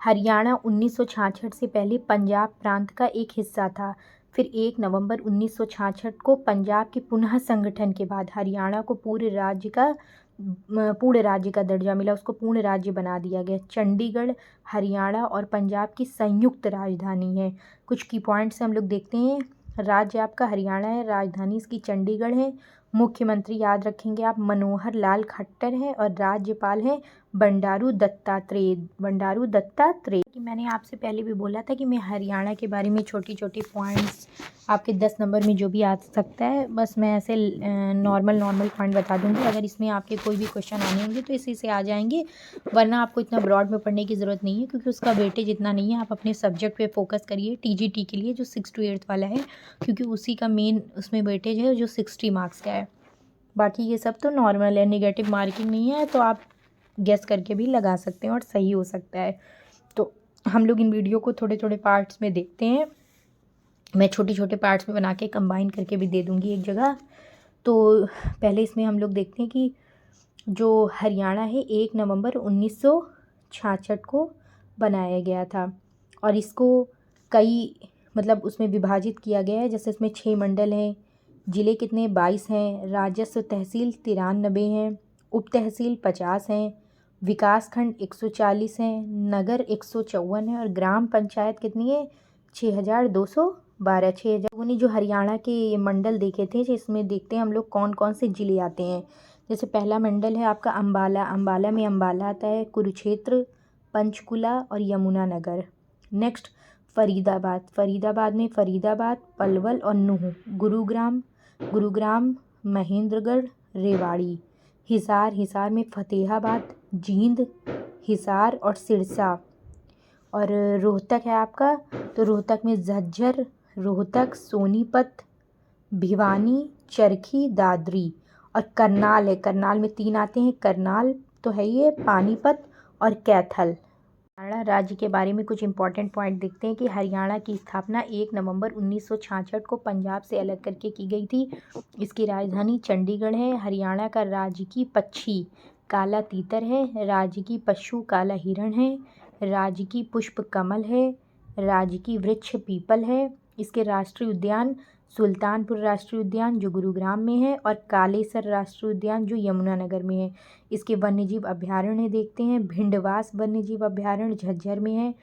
हरियाणा 1966 से पहले पंजाब प्रांत का एक हिस्सा था। फिर 1 नवंबर 1966 को पंजाब के पुनः संगठन के बाद हरियाणा को पूर्ण राज्य का दर्जा मिला, उसको पूर्ण राज्य बना दिया गया। चंडीगढ़ हरियाणा और पंजाब की संयुक्त राजधानी है। कुछ की पॉइंट्स हम लोग देखते हैं। राज्य आपका हरियाणा है, राजधानी इसकी चंडीगढ़ है। मुख्यमंत्री याद रखेंगे आप मनोहर लाल खट्टर हैं और राज्यपाल हैं बंडारू दत्तात्रेय। कि मैंने आपसे पहले भी बोला था कि मैं हरियाणा के बारे में छोटी छोटी पॉइंट्स आपके 10 नंबर में जो भी आ सकता है, बस मैं ऐसे नॉर्मल पॉइंट बता दूंगी। अगर इसमें आपके कोई भी क्वेश्चन आने होंगे तो इसी से आ जाएंगे, वरना आपको इतना ब्रॉड में पढ़ने की ज़रूरत नहीं है क्योंकि उसका वेटेज इतना नहीं है। आप अपने सब्जेक्ट पे फोकस करिए TGT के लिए जो 6 to 8 वाला है, क्योंकि उसी का मेन उसमें वेटेज है जो 60 मार्क्स का है। बाकी ये सब तो नॉर्मल है, नेगेटिव मार्किंग नहीं है, तो आप गेस करके भी लगा सकते हैं और सही हो सकता है। तो हम लोग इन वीडियो को थोड़े थोड़े पार्ट्स में देखते हैं। मैं छोटे छोटे पार्ट्स में बना के कंबाइन करके भी दे दूँगी एक जगह। तो पहले इसमें हम लोग देखते हैं कि जो हरियाणा है 1 नवंबर 1966 को बनाया गया था और इसको कई मतलब उसमें विभाजित किया गया है। जैसे इसमें 6 मंडल हैं, ज़िले कितने 22 हैं, राजस्व तहसील 93 हैं, उप तहसील 50 हैं, विकास खंड 140 हैं, नगर 154 है और ग्राम पंचायत कितनी है 6212। 6000 लोगों ने जो हरियाणा के मंडल देखे थे, जिसमें देखते हैं हम लोग कौन कौन से ज़िले आते हैं। जैसे पहला मंडल है आपका अम्बाला में अम्बाला आता है, कुरुक्षेत्र, पंचकुला और यमुनानगर। नेक्स्ट फरीदाबाद में फरीदाबाद, पलवल और नूंह। गुरुग्राम, महेंद्रगढ़, रेवाड़ी। हिसार में फतेहाबाद, जींद, हिसार और सिरसा। और रोहतक है आपका, तो रोहतक में झज्जर, रोहतक, सोनीपत, भिवानी, चरखी, दादरी। और करनाल में 3 आते हैं, करनाल तो है ये, पानीपत और कैथल। हरियाणा राज्य के बारे में कुछ इंपॉर्टेंट पॉइंट देखते हैं कि हरियाणा की स्थापना 1 नवंबर 1966 को पंजाब से अलग करके की गई थी। इसकी राजधानी चंडीगढ़ है। हरियाणा का राजकीय पक्षी काला तीतर है, राजकीय पशु काला हिरण है, राजकीय पुष्प कमल है, राजकीय वृक्ष पीपल है। इसके राष्ट्रीय उद्यान सुल्तानपुर राष्ट्रीय उद्यान जो गुरुग्राम में है और कालेसर राष्ट्रीय उद्यान जो यमुनानगर में है। इसके वन्यजीव अभयारण्य देखते हैं। भिंडवास वन्यजीव अभयारण्य झज्जर में है,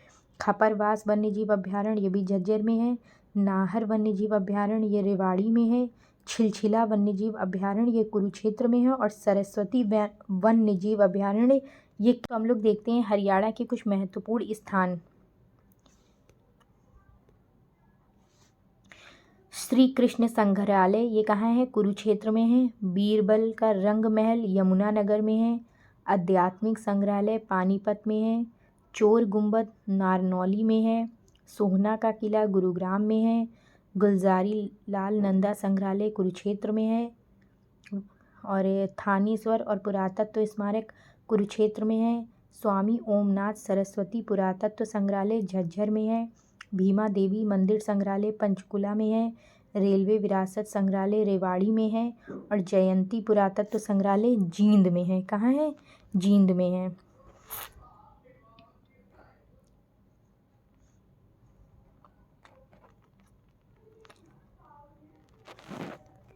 खपरवास वन्यजीव अभयारण्य ये भी झज्जर में है, नाहर वन्यजीव अभयारण्य ये रेवाड़ी में है, छिलछिला वन्यजीव अभयारण्य ये कुरुक्षेत्र में है और सरस्वती वन्यजीव अभयारण्य ये। तो हम लोग देखते हैं हरियाणा के कुछ महत्वपूर्ण स्थान। श्री कृष्ण संग्रहालय ये कहाँ है, कुरुक्षेत्र में है। बीरबल का रंग महल यमुनानगर में है। आध्यात्मिक संग्रहालय पानीपत में है। चोर गुंबद नारनौली में है। सोहना का किला गुरुग्राम में है। गुलजारी लाल नंदा संग्रहालय कुरुक्षेत्र में है। और थानेश्वर और पुरातत्व स्मारक कुरुक्षेत्र में है। स्वामी ओमनाथ सरस्वती पुरातत्व संग्रहालय झज्जर में है। भीमा देवी मंदिर संग्रहालय पंचकुला में है। रेलवे विरासत संग्रहालय रेवाड़ी में है और जयंती पुरातत्व संग्रहालय जींद में है। कहाँ है, जींद में है।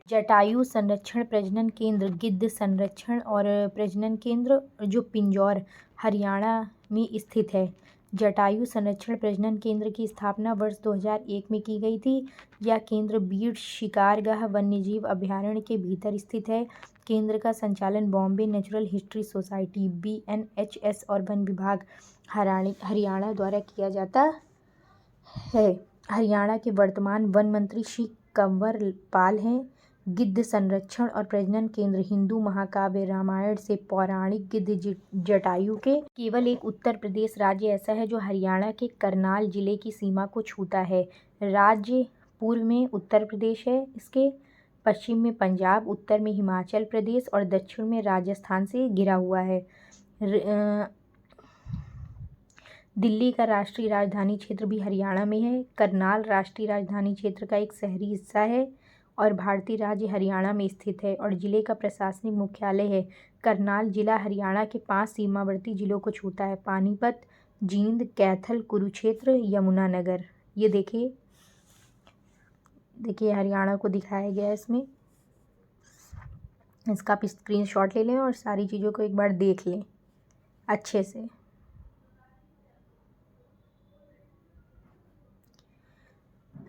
जटायु संरक्षण प्रजनन केंद्र गिद्ध संरक्षण और प्रजनन केंद्र जो पिंजौर हरियाणा में स्थित है। जटायु संरक्षण प्रजनन केंद्र की स्थापना वर्ष 2001 में की गई थी। यह केंद्र बीड़ शिकारगाह वन्यजीव अभयारण्य के भीतर स्थित है। केंद्र का संचालन Bombay natural history society BNHS और वन विभाग हरियाणा द्वारा किया जाता है। हरियाणा के वर्तमान वन मंत्री श्री कंवर पाल हैं। गिद्ध संरक्षण और प्रजनन केंद्र हिंदू महाकाव्य रामायण से पौराणिक गिद्ध जटायु के केवल एक उत्तर प्रदेश राज्य ऐसा है जो हरियाणा के करनाल जिले की सीमा को छूता है। राज्य पूर्व में उत्तर प्रदेश है, इसके पश्चिम में पंजाब, उत्तर में हिमाचल प्रदेश और दक्षिण में राजस्थान से घिरा हुआ है। दिल्ली का राष्ट्रीय राजधानी क्षेत्र भी हरियाणा में है। करनाल राष्ट्रीय राजधानी क्षेत्र का एक शहरी हिस्सा है और भारतीय राज्य हरियाणा में स्थित है और जिले का प्रशासनिक मुख्यालय है। करनाल जिला हरियाणा के 5 सीमावर्ती जिलों को छूता है, पानीपत, जींद, कैथल, कुरुक्षेत्र, यमुनानगर। ये देखिए हरियाणा को दिखाया गया है इसमें। इसका आप स्क्रीनशॉट ले लें और सारी चीज़ों को एक बार देख लें अच्छे से।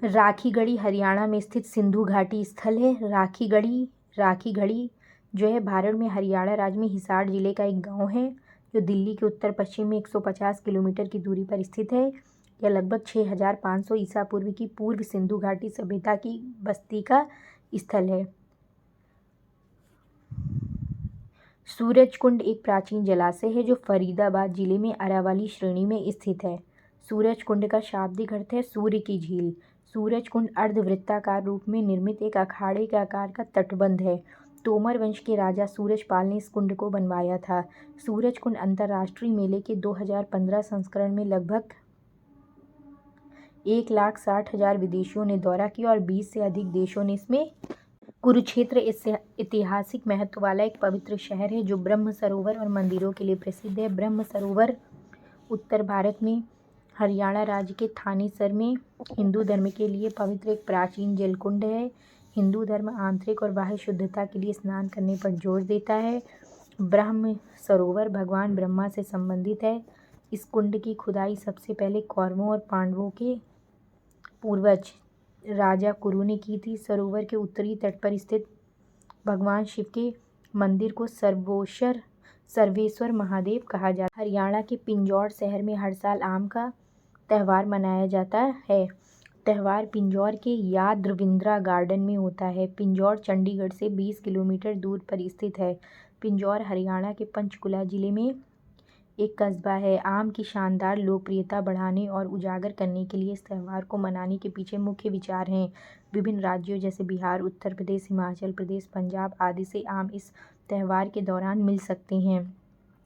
राखीगढ़ी हरियाणा में स्थित सिंधु घाटी स्थल है। राखीगढ़ी जो है भारत में हरियाणा राज्य में हिसार जिले का एक गांव है जो दिल्ली के उत्तर पश्चिम में 150 किलोमीटर की दूरी पर स्थित है। यह लगभग 6500 ईसा पूर्व की पूर्व सिंधु घाटी सभ्यता की बस्ती का स्थल है। सूरजकुंड एक प्राचीन जलाशय है जो फरीदाबाद जिले में अरावली श्रेणी में स्थित है। सूरजकुंड का शाब्दिक अर्थ है सूर्य की झील। सूरजकुंड अर्धवृत्ताकार रूप में निर्मित एक अखाड़े के आकार का तटबंध है। तोमर वंश के राजा सूरजपाल ने इस कुंड को बनवाया था। सूरजकुंड अंतर्राष्ट्रीय मेले के 2015 संस्करण में लगभग 1,60,000 विदेशियों ने दौरा किया और 20 से अधिक देशों ने इसमें। कुरुक्षेत्र ऐतिहासिक महत्व वाला एक पवित्र शहर है जो ब्रह्म सरोवर और मंदिरों के लिए प्रसिद्ध है। ब्रह्म सरोवर उत्तर भारत में हरियाणा राज्य के थानेसर में हिंदू धर्म के लिए पवित्र एक प्राचीन जलकुंड है। हिंदू धर्म आंतरिक और बाह्य शुद्धता के लिए स्नान करने पर जोर देता है। ब्रह्म सरोवर भगवान ब्रह्मा से संबंधित है। इस कुंड की खुदाई सबसे पहले कौरवों और पांडवों के पूर्वज राजा कुरु ने की थी। सरोवर के उत्तरी तट पर स्थित भगवान शिव के मंदिर को सर्वेश्वर महादेव कहा जाता है। हरियाणा के पिंजौर शहर में हर साल आम का त्यौहार मनाया जाता है। त्यौहार पिंजौर के यादृविंद्रा गार्डन में होता है। पिंजौर चंडीगढ़ से 20 किलोमीटर दूर पर स्थित है। पिंजौर हरियाणा के पंचकुला जिले में एक कस्बा है। आम की शानदार लोकप्रियता बढ़ाने और उजागर करने के लिए इस त्यौहार को मनाने के पीछे मुख्य विचार हैं। विभिन्न राज्यों जैसे बिहार, उत्तर प्रदेश, हिमाचल प्रदेश, पंजाब आदि से आम इस त्यौहार के दौरान मिल सकते हैं।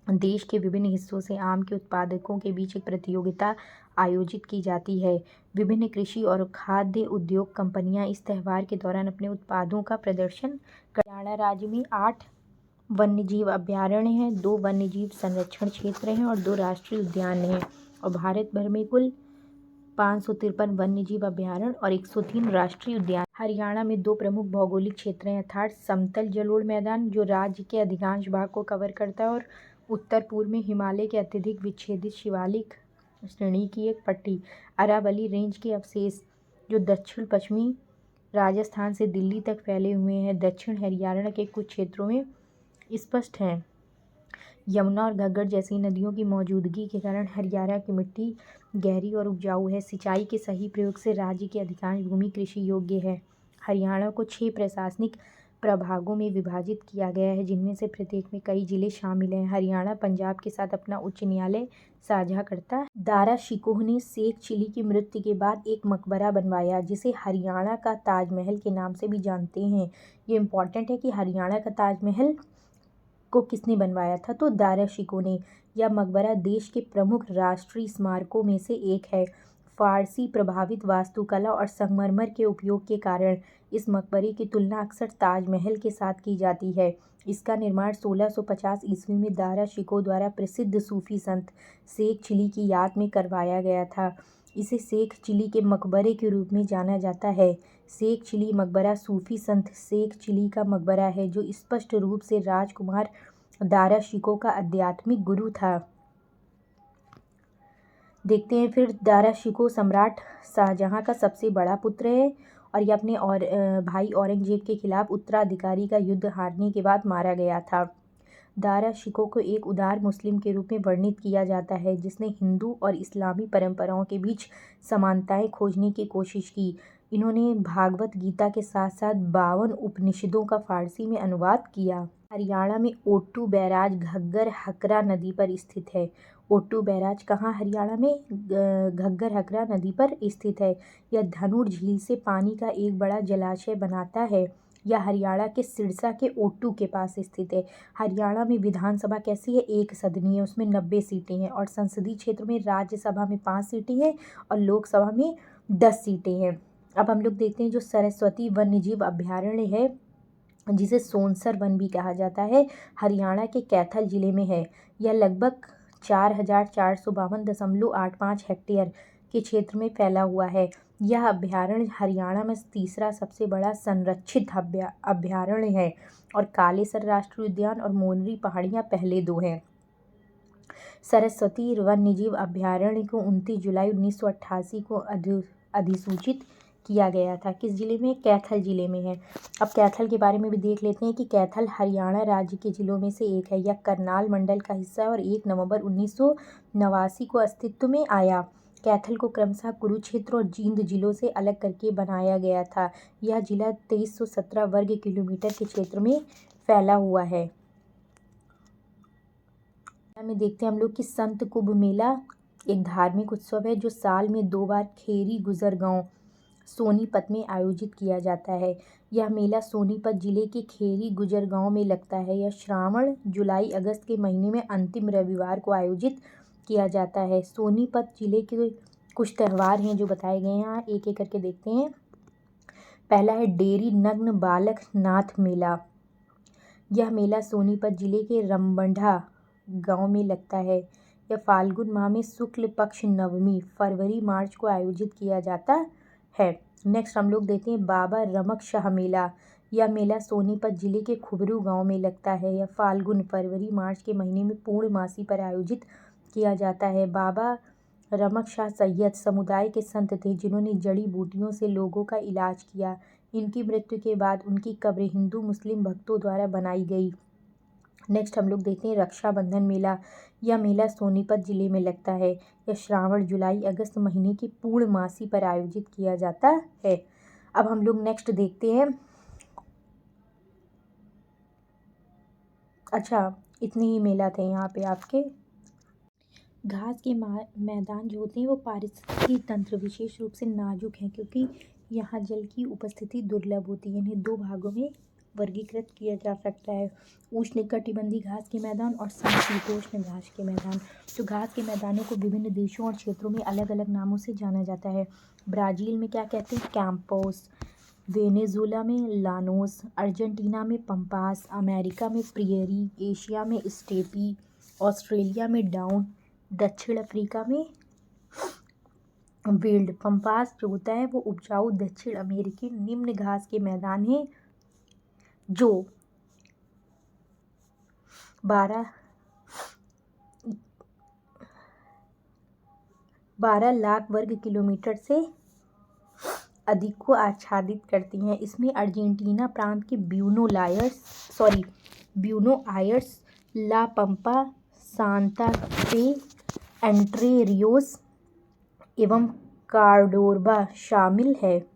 देश के विभिन्न हिस्सों से आम के उत्पादकों के बीच एक प्रतियोगिता आयोजित की जाती है। विभिन्न कृषि और खाद्य उद्योग कंपनियां इस त्यौहार के दौरान अपने उत्पादों का प्रदर्शन हरियाणा राज्य में 8 वन्यजीव अभयारण्य हैं, 2 वन्यजीव संरक्षण क्षेत्र हैं और 2 राष्ट्रीय उद्यान हैं। और भारत भर में कुल 553 वन्यजीव अभयारण्य और 103 राष्ट्रीय उद्यान। हरियाणा में 2 प्रमुख भौगोलिक क्षेत्र हैं अर्थात समतल जलोढ़ मैदान जो राज्य के अधिकांश भाग को कवर करता है और उत्तर पूर्व में हिमालय के अत्यधिक विच्छेदित शिवालिक श्रेणी की एक पट्टी। अरावली रेंज के अवशेष जो दक्षिण पश्चिमी राजस्थान से दिल्ली तक फैले हुए हैं। दक्षिण हरियाणा के कुछ क्षेत्रों में स्पष्ट हैं। यमुना और घग्गर जैसी नदियों की मौजूदगी के कारण हरियाणा की मिट्टी गहरी और उपजाऊ है। सिंचाई के सही प्रयोग से राज्य की अधिकांश भूमि कृषि योग्य है। हरियाणा को 6 प्रशासनिक प्रभागों में विभाजित किया गया है जिनमें से प्रत्येक में कई जिले शामिल हैं। हरियाणा पंजाब के साथ अपना उच्च न्यायालय साझा करता है। दारा शिकोह ने शेख चिली की मृत्यु के बाद एक मकबरा बनवाया जिसे हरियाणा का ताजमहल के नाम से भी जानते हैं। ये इम्पॉर्टेंट है कि हरियाणा का ताजमहल को किसने बनवाया था, तो दारा शिकोह ने। यह मकबरा देश के प्रमुख राष्ट्रीय स्मारकों में से एक है। फारसी प्रभावित वास्तुकला और संगमरमर के उपयोग के कारण इस मकबरे की तुलना अक्सर ताजमहल के साथ की जाती है। इसका निर्माण 1650 ईस्वी में दारा शिकोह द्वारा प्रसिद्ध सूफी संत शेख चिली की याद में करवाया गया था। इसे शेख चिली के मकबरे के रूप में जाना जाता है। शेख चिली मकबरा सूफी संत शेख चिली का मकबरा है जो स्पष्ट रूप से राजकुमार दारा शिकोह का आध्यात्मिक गुरु था। देखते हैं फिर दारा शिकोह सम्राट शाहजहां का सबसे बड़ा पुत्र है और ये अपने भाई औरंगजेब के खिलाफ उत्तराधिकारी का युद्ध हारने के बाद मारा गया था। दारा शिकोह को एक उदार मुस्लिम के रूप में वर्णित किया जाता है जिसने हिंदू और इस्लामी परंपराओं के बीच समानताएं खोजने की कोशिश की। इन्होंने भागवत गीता के साथ साथ 52 उपनिषदों का फारसी में अनुवाद किया। हरियाणा में ओट्टू बैराज घग्गर हकरा नदी पर स्थित है। ओट्टू बैराज कहाँ हरियाणा में? घग्गर हकरा नदी पर स्थित है। यह धनुर झील से पानी का एक बड़ा जलाशय बनाता है। यह हरियाणा के सिरसा के ओट्टू के पास स्थित है। हरियाणा में विधानसभा कैसी है? 1 सदनीय है, उसमें 90 सीटें हैं और संसदीय क्षेत्र में राज्यसभा में 5 सीटें हैं और लोकसभा में 10 सीटें हैं। अब हम लोग देखते हैं जो सरस्वती वन्यजीव अभयारण्य है जिसे सोनसर वन भी कहा जाता है, हरियाणा के कैथल जिले में है। यह लगभग 4,452.85 हेक्टेयर के क्षेत्र में फैला हुआ है। यह अभयारण्य हरियाणा में तीसरा सबसे बड़ा संरक्षित अभयारण्य है और कालेसर राष्ट्रीय उद्यान और मोनरी पहाड़ियाँ पहले दो हैं। सरस्वती वन्यजीव अभयारण्य को 29 जुलाई 1988 को अधिसूचित किया गया था। किस जिले में? कैथल जिले में है। अब कैथल के बारे में भी देख लेते हैं कि कैथल हरियाणा राज्य के जिलों में से एक है। यह करनाल मंडल का हिस्सा है और 1 नवंबर 1989 को अस्तित्व में आया। कैथल को क्रमशः कुरुक्षेत्र और जींद जिलों से अलग करके बनाया गया था। यह जिला 2317 वर्ग किलोमीटर के क्षेत्र में फैला हुआ है। में देखते हैं हम लोग कि संत कुंभ मेला एक धार्मिक उत्सव है जो साल में 2 बार खेरी गुजर गांव सोनीपत में आयोजित किया जाता है। यह मेला सोनीपत जिले के खेरी गुजर गांव में लगता है। यह श्रावण, जुलाई, अगस्त के महीने में अंतिम रविवार को आयोजित किया जाता है। सोनीपत जिले के कुछ त्यौहार हैं जो बताए गए हैं, एक एक करके देखते हैं। पहला है डेरी नग्न बालक नाथ मेला। यह मेला सोनीपत जिले के रमबंढा गांव में लगता है। यह फाल्गुन माह में शुक्ल पक्ष नवमी फरवरी मार्च को आयोजित किया जाता है। नेक्स्ट हम लोग देखते हैं बाबा रमक शाह मेला। यह मेला सोनीपत जिले के खुबरू गांव में लगता है। यह फाल्गुन, फरवरी, मार्च के महीने में पूर्णमासी पर आयोजित किया जाता है। बाबा रमक शाह सैयद समुदाय के संत थे जिन्होंने जड़ी बूटियों से लोगों का इलाज किया। इनकी मृत्यु के बाद उनकी कब्र हिंदू मुस्लिम भक्तों द्वारा बनाई गई। नेक्स्ट हम लोग देखते हैं रक्षाबंधन मेला। यह मेला सोनीपत जिले में लगता है। यह श्रावण, जुलाई, अगस्त महीने की पूर्णमासी पर आयोजित किया जाता है। अब हम लोग नेक्स्ट देखते हैं। अच्छा, इतने ही मेला थे यहाँ पे आपके। घास के मैदान जो होते हैं वो पारिस्थितिकी तंत्र विशेष रूप से नाजुक हैं क्योंकि यहाँ जल की उपस्थिति दुर्लभ होती है। इन्हें 2 भागों में वर्गीकृत किया जा सकता है, उष्णकटिबंधीय घास के मैदान और समशीतोष्ण घास के मैदान। तो घास के मैदानों को विभिन्न देशों और क्षेत्रों में अलग अलग नामों से जाना जाता है। ब्राज़ील में क्या कहते हैं? कैंपोस। वेनेजुएला में लानोस। अर्जेंटीना में पंपास। अमेरिका में प्रियरी। एशिया में स्टेपी। ऑस्ट्रेलिया में डाउन। दक्षिण अफ्रीका में विल्ड। पंपास जो होता है वो उपजाऊ दक्षिण अमेरिकी निम्न घास के मैदान हैं जो 12 लाख वर्ग किलोमीटर से अधिक को आच्छादित करती हैं। इसमें अर्जेंटीना प्रांत के ब्यूनो आयर्स, ला पंपा, सांता फे, एंट्रे रियोस एवं कार्डोबा शामिल है।